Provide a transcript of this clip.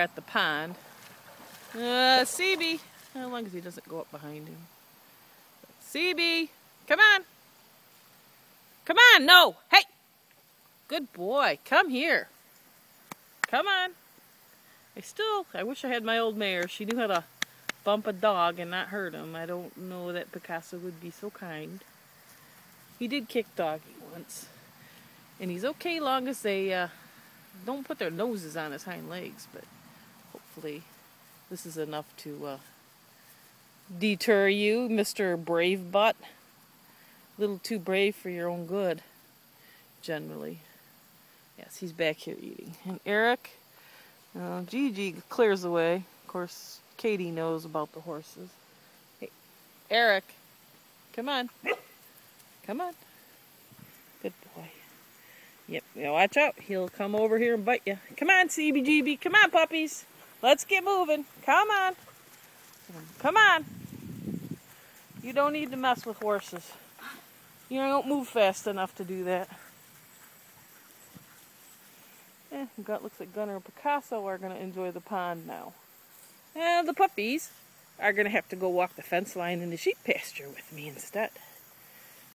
at the pond. CB, as long as he doesn't go up behind him. CB, come on. Come on, no, hey. Good boy, come here. Come on. I wish I had my old mare. She knew how to bump a dog and not hurt him. I don't know that Picasso would be so kind. He did kick Doggy once. And he's okay long as they don't put their noses on his hind legs, but hopefully this is enough to deter you, Mr. Brave Butt. A little too brave for your own good, generally. Yes, he's back here eating. And Eric, Gigi clears away. Of course, Katie knows about the horses. Hey, Eric, come on. Come on. Good boy. Yep, now watch out. He'll come over here and bite you. Come on, CBGB. Come on, puppies. Let's get moving. Come on. Come on. You don't need to mess with horses. You don't move fast enough to do that. Looks like Gunner and Picasso are going to enjoy the pond now. And the puppies are going to have to go walk the fence line in the sheep pasture with me instead.